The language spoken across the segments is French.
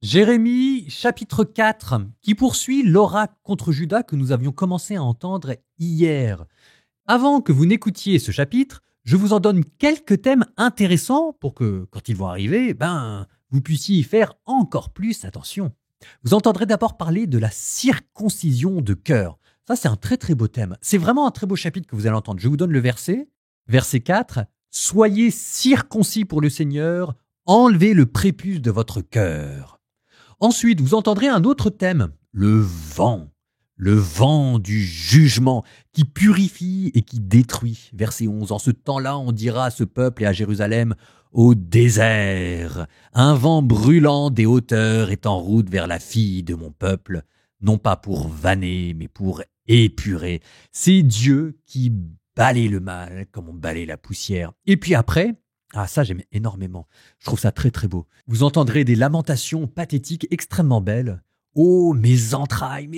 Jérémie, chapitre 4, qui poursuit l'oracle contre Juda que nous avions commencé à entendre hier. Avant que vous n'écoutiez ce chapitre, je vous en donne quelques thèmes intéressants pour que, quand ils vont arriver, vous puissiez y faire encore plus attention. Vous entendrez d'abord parler de la circoncision de cœur. Ça, c'est un très très beau thème. C'est vraiment un très beau chapitre que vous allez entendre. Je vous donne le verset. Verset 4. « Soyez circoncis pour le Seigneur, enlevez le prépuce de votre cœur. » Ensuite, vous entendrez un autre thème, le vent du jugement qui purifie et qui détruit. Verset 11, en ce temps-là, on dira à ce peuple et à Jérusalem, au désert, un vent brûlant des hauteurs est en route vers la fille de mon peuple, non pas pour vanner, mais pour épurer. C'est Dieu qui balaye le mal comme on balaye la poussière. Et puis après, ça j'aime énormément, je trouve ça très très beau. Vous entendrez des lamentations pathétiques extrêmement belles. Oh, mes entrailles,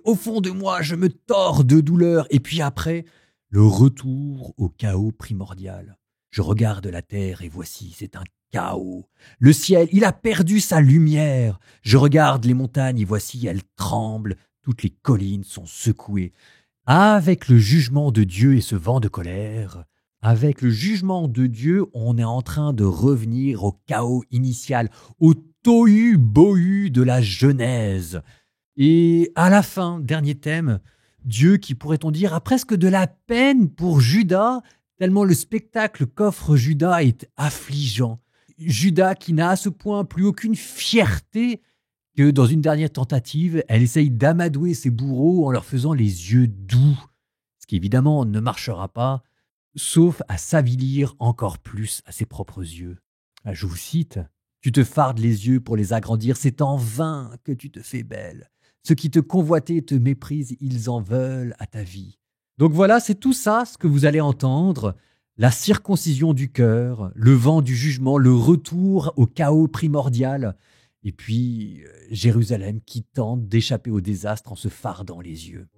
au fond de moi, je me tords de douleur. Et puis après, le retour au chaos primordial. Je regarde la terre et voici, c'est un chaos. Le ciel, il a perdu sa lumière. Je regarde les montagnes et voici, elles tremblent. Toutes les collines sont secouées. Avec le jugement de Dieu et ce vent de colère, avec le jugement de Dieu, on est en train de revenir au chaos initial, au tohu-bohu de la Genèse. Et à la fin, dernier thème, Dieu qui, pourrait-on dire, a presque de la peine pour Juda, tellement le spectacle qu'offre Juda est affligeant. Juda qui n'a à ce point plus aucune fierté que dans une dernière tentative, elle essaye d'amadouer ses bourreaux en leur faisant les yeux doux, ce qui évidemment ne marchera pas, sauf à s'avilir encore plus à ses propres yeux. Je vous cite, « Tu te fardes les yeux pour les agrandir, c'est en vain que tu te fais belle. Ceux qui te convoitaient te méprisent, ils en veulent à ta vie. » Donc voilà, c'est tout ça ce que vous allez entendre, la circoncision du cœur, le vent du jugement, le retour au chaos primordial, et puis Jérusalem qui tente d'échapper au désastre en se fardant les yeux.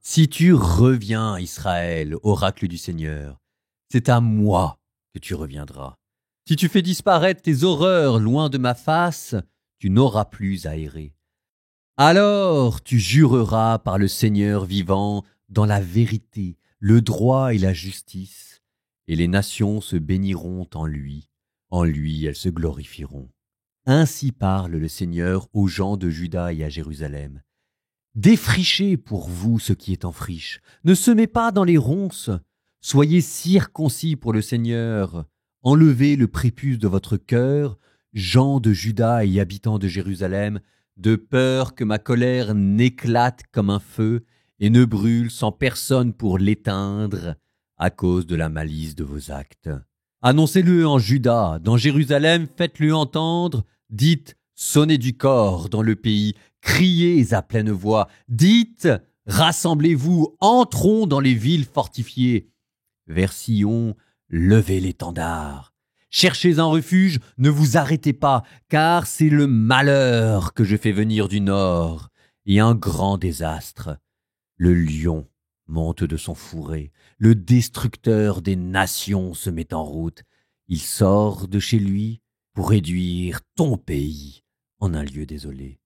Si tu reviens, Israël, oracle du Seigneur, c'est à moi que tu reviendras. Si tu fais disparaître tes horreurs loin de ma face, tu n'auras plus à errer. Alors tu jureras par le Seigneur vivant dans la vérité, le droit et la justice, et les nations se béniront en lui elles se glorifieront. Ainsi parle le Seigneur aux gens de Juda et à Jérusalem. Défrichez pour vous ce qui est en friche, ne semez pas dans les ronces, soyez circoncis pour le Seigneur, enlevez le prépuce de votre cœur, gens de Juda et habitants de Jérusalem, de peur que ma colère n'éclate comme un feu et ne brûle sans personne pour l'éteindre à cause de la malice de vos actes. Annoncez-le en Juda, dans Jérusalem, faites-le entendre, dites « Sonnez du cor dans le pays, criez à pleine voix, dites « Rassemblez-vous, entrons dans les villes fortifiées. Vers Sion, levez l'étendard. Cherchez un refuge, ne vous arrêtez pas, car c'est le malheur que je fais venir du nord, et un grand désastre. Le lion monte de son fourré, le destructeur des nations se met en route. Il sort de chez lui pour réduire ton pays en un lieu désolé.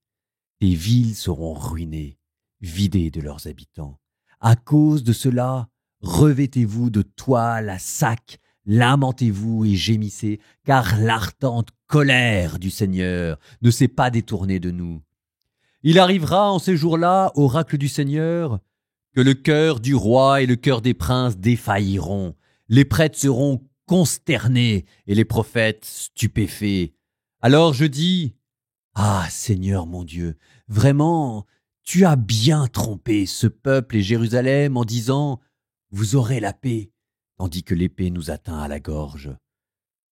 Tes villes seront ruinées, vidées de leurs habitants. À cause de cela, revêtez-vous de toile à sac, lamentez-vous et gémissez, car l'ardente colère du Seigneur ne s'est pas détournée de nous. Il arrivera en ces jours-là, oracle du Seigneur, que le cœur du roi et le cœur des princes défailliront. Les prêtres seront consternés et les prophètes stupéfaits. Alors je dis, « Ah, Seigneur mon Dieu, vraiment, tu as bien trompé ce peuple et Jérusalem en disant « Vous aurez la paix », tandis que l'épée nous atteint à la gorge.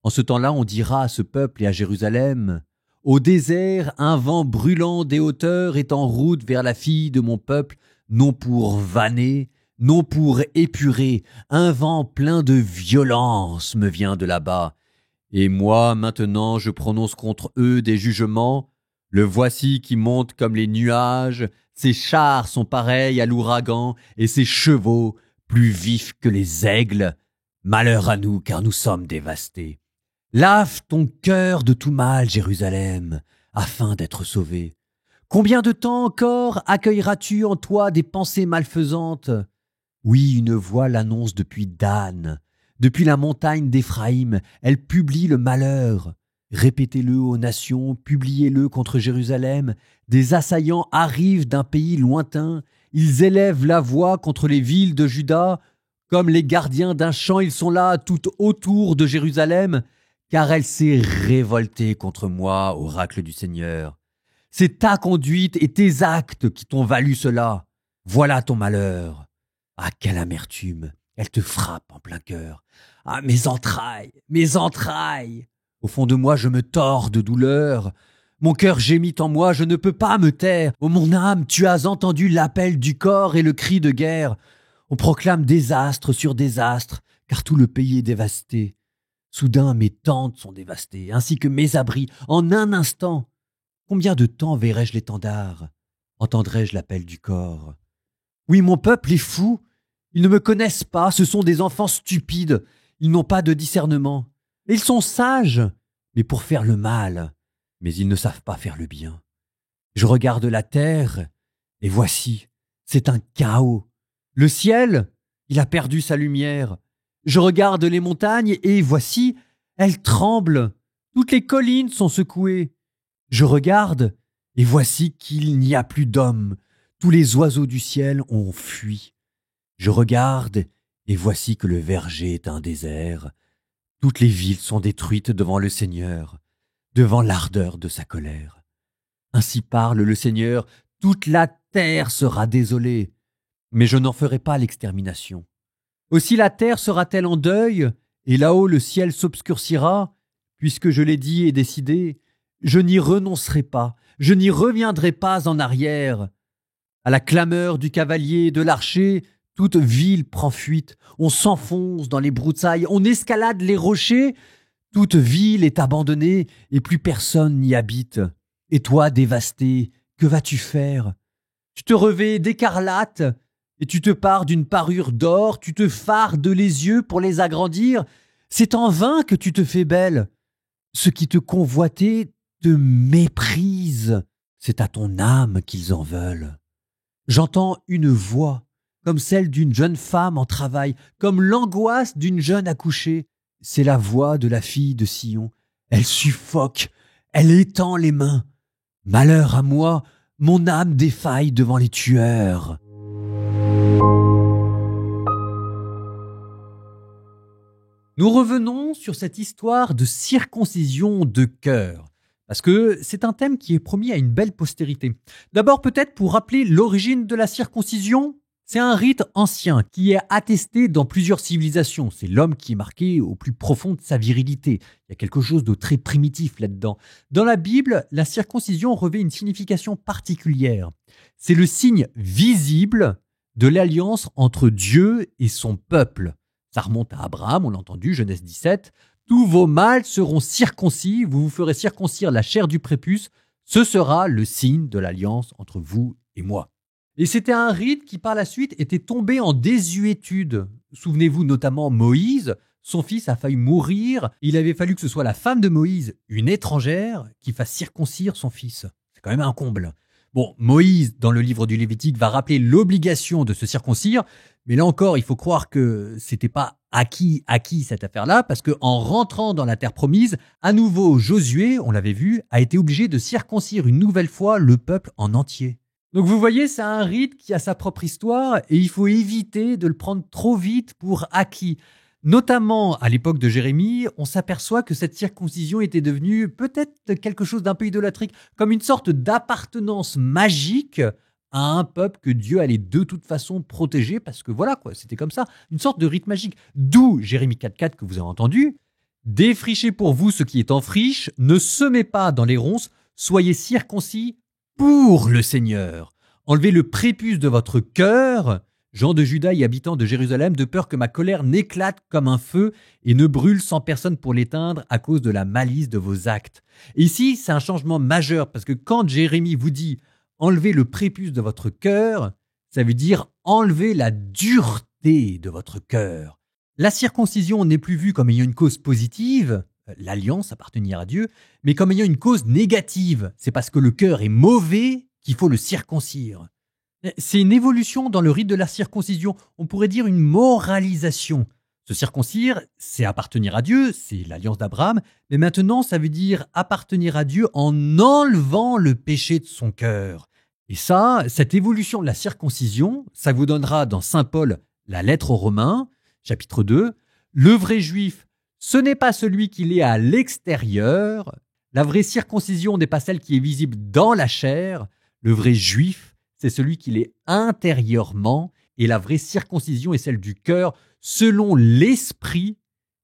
En ce temps-là, on dira à ce peuple et à Jérusalem « Au désert, un vent brûlant des hauteurs est en route vers la fille de mon peuple, non pour vanner, non pour épurer, un vent plein de violence me vient de là-bas. Et moi, maintenant, je prononce contre eux des jugements. Le voici qui monte comme les nuages, ses chars sont pareils à l'ouragan, et ses chevaux plus vifs que les aigles. Malheur à nous, car nous sommes dévastés. Lave ton cœur de tout mal, Jérusalem, afin d'être sauvé. Combien de temps encore accueilleras-tu en toi des pensées malfaisantes? Oui, une voix l'annonce depuis Dan, depuis la montagne d'Éphraïm, elle publie le malheur. Répétez-le aux nations, publiez-le contre Jérusalem. Des assaillants arrivent d'un pays lointain, ils élèvent la voix contre les villes de Juda. Comme les gardiens d'un champ, ils sont là tout autour de Jérusalem, car elle s'est révoltée contre moi, oracle du Seigneur. C'est ta conduite et tes actes qui t'ont valu cela. Voilà ton malheur. Ah, quelle amertume! Elle te frappe en plein cœur. Ah, mes entrailles, mes entrailles! Au fond de moi, je me tords de douleur. Mon cœur gémit en moi, je ne peux pas me taire. Ô mon âme, tu as entendu l'appel du corps et le cri de guerre. On proclame désastre sur désastre, car tout le pays est dévasté. Soudain, mes tentes sont dévastées, ainsi que mes abris, en un instant. Combien de temps verrai-je l'étendard? Entendrai-je l'appel du corps? Oui, mon peuple est fou. Ils ne me connaissent pas, ce sont des enfants stupides. Ils n'ont pas de discernement. Ils sont sages, mais pour faire le mal. Mais ils ne savent pas faire le bien. Je regarde la terre, et voici, c'est un chaos. Le ciel, il a perdu sa lumière. Je regarde les montagnes, et voici, elles tremblent. Toutes les collines sont secouées. Je regarde, et voici qu'il n'y a plus d'hommes. Tous les oiseaux du ciel ont fui. Je regarde, et voici que le verger est un désert. Toutes les villes sont détruites devant le Seigneur, devant l'ardeur de sa colère. Ainsi parle le Seigneur, toute la terre sera désolée, mais je n'en ferai pas l'extermination. Aussi la terre sera-t-elle en deuil, et là-haut le ciel s'obscurcira, puisque je l'ai dit et décidé, je n'y renoncerai pas, je n'y reviendrai pas en arrière. À la clameur du cavalier et de l'archer, toute ville prend fuite, on s'enfonce dans les broussailles, on escalade les rochers, toute ville est abandonnée et plus personne n'y habite. Et toi, dévasté, que vas-tu faire? Tu te revêts d'écarlate et tu te pars d'une parure d'or, tu te fardes les yeux pour les agrandir. C'est en vain que tu te fais belle. Ceux qui te convoitaient te méprisent, c'est à ton âme qu'ils en veulent. J'entends une voix, comme celle d'une jeune femme en travail, comme l'angoisse d'une jeune accouchée. C'est la voix de la fille de Sion. Elle suffoque, elle étend les mains. Malheur à moi, mon âme défaille devant les tueurs. Nous revenons sur cette histoire de circoncision de cœur, parce que c'est un thème qui est promis à une belle postérité. D'abord peut-être pour rappeler l'origine de la circoncision. C'est un rite ancien qui est attesté dans plusieurs civilisations. C'est l'homme qui est marqué au plus profond de sa virilité. Il y a quelque chose de très primitif là-dedans. Dans la Bible, la circoncision revêt une signification particulière. C'est le signe visible de l'alliance entre Dieu et son peuple. Ça remonte à Abraham, on l'a entendu, Genèse 17. Tous vos mâles seront circoncis, vous vous ferez circoncire la chair du prépuce. Ce sera le signe de l'alliance entre vous et moi. Et c'était un rite qui par la suite était tombé en désuétude. Souvenez-vous notamment Moïse, son fils a failli mourir. Il avait fallu que ce soit la femme de Moïse, une étrangère, qui fasse circoncire son fils. C'est quand même un comble. Bon, Moïse, dans le livre du Lévitique, va rappeler l'obligation de se circoncire, mais là encore, il faut croire que c'était pas acquis cette affaire-là, parce que en rentrant dans la terre promise, à nouveau Josué, on l'avait vu, a été obligé de circoncire une nouvelle fois le peuple en entier. Donc vous voyez, c'est un rite qui a sa propre histoire et il faut éviter de le prendre trop vite pour acquis. Notamment à l'époque de Jérémie, on s'aperçoit que cette circoncision était devenue peut-être quelque chose d'un peu idolâtrique, comme une sorte d'appartenance magique à un peuple que Dieu allait de toute façon protéger, parce que voilà quoi, c'était comme ça, une sorte de rite magique. D'où Jérémie 4.4 que vous avez entendu. Défrichez pour vous ce qui est en friche, ne semez pas dans les ronces, soyez circoncis pour le Seigneur. Enlevez le prépuce de votre cœur, gens de Juda et habitants de Jérusalem, de peur que ma colère n'éclate comme un feu et ne brûle sans personne pour l'éteindre à cause de la malice de vos actes. Et ici, c'est un changement majeur, parce que quand Jérémie vous dit « enlevez le prépuce de votre cœur », ça veut dire enlever la dureté de votre cœur. La circoncision n'est plus vue comme ayant une cause positive, l'alliance, appartenir à Dieu, mais comme ayant une cause négative. C'est parce que le cœur est mauvais qu'il faut le circoncire. C'est une évolution dans le rite de la circoncision, on pourrait dire une moralisation. Se circoncire, c'est appartenir à Dieu, c'est l'alliance d'Abraham, mais maintenant ça veut dire appartenir à Dieu en enlevant le péché de son cœur. Et ça, cette évolution de la circoncision, ça vous donnera dans Saint Paul la lettre aux Romains, chapitre 2, le vrai juif, ce n'est pas celui qui est à l'extérieur, la vraie circoncision n'est pas celle qui est visible dans la chair, le vrai juif, c'est celui qui l'est intérieurement, et la vraie circoncision est celle du cœur, selon l'esprit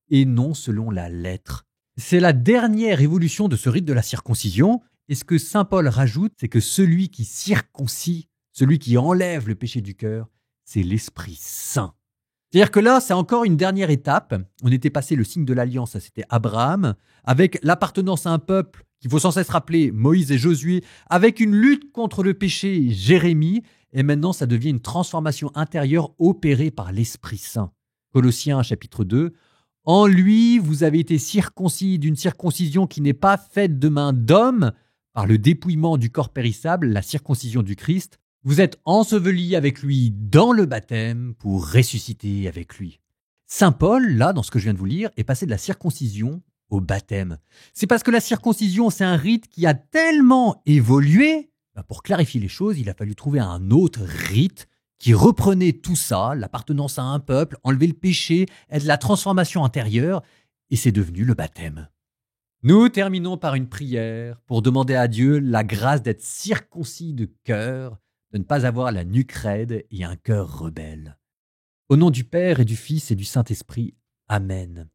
et non selon la lettre. C'est la dernière évolution de ce rite de la circoncision, et ce que saint Paul rajoute, c'est que celui qui circoncis, celui qui enlève le péché du cœur, c'est l'Esprit Saint. C'est-à-dire que là, c'est encore une dernière étape. On était passé le signe de l'alliance, ça c'était Abraham, avec l'appartenance à un peuple qu'il faut sans cesse rappeler, Moïse et Josué, avec une lutte contre le péché, Jérémie, et maintenant ça devient une transformation intérieure opérée par l'Esprit Saint. Colossiens chapitre 2, « En lui, vous avez été circoncis d'une circoncision qui n'est pas faite de main d'homme, par le dépouillement du corps périssable, la circoncision du Christ, vous êtes ensevelis avec lui dans le baptême pour ressusciter avec lui. » Saint Paul, là, dans ce que je viens de vous lire, est passé de la circoncision au baptême. C'est parce que la circoncision, c'est un rite qui a tellement évolué, pour clarifier les choses, il a fallu trouver un autre rite qui reprenait tout ça, l'appartenance à un peuple, enlever le péché, être la transformation intérieure, et c'est devenu le baptême. Nous terminons par une prière pour demander à Dieu la grâce d'être circoncis de cœur, de ne pas avoir la nuque raide et un cœur rebelle. Au nom du Père et du Fils et du Saint-Esprit, Amen.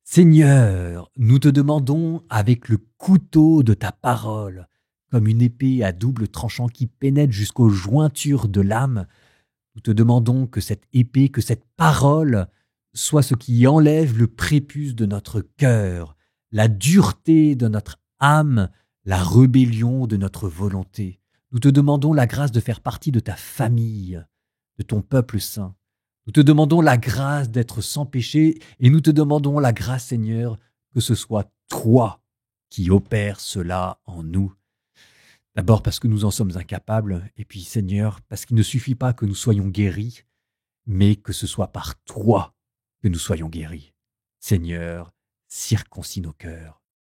Seigneur, nous te demandons avec le couteau de ta parole, comme une épée à double tranchant qui pénètre jusqu'aux jointures de l'âme, nous te demandons que cette épée, que cette parole soit ce qui enlève le prépuce de notre cœur, la dureté de notre âme, la rébellion de notre volonté. Nous te demandons la grâce de faire partie de ta famille, de ton peuple saint. Nous te demandons la grâce d'être sans péché et nous te demandons la grâce, Seigneur, que ce soit toi qui opères cela en nous. D'abord parce que nous en sommes incapables et puis, Seigneur, parce qu'il ne suffit pas que nous soyons guéris, mais que ce soit par toi que nous soyons guéris. Seigneur, circoncis nos cœurs.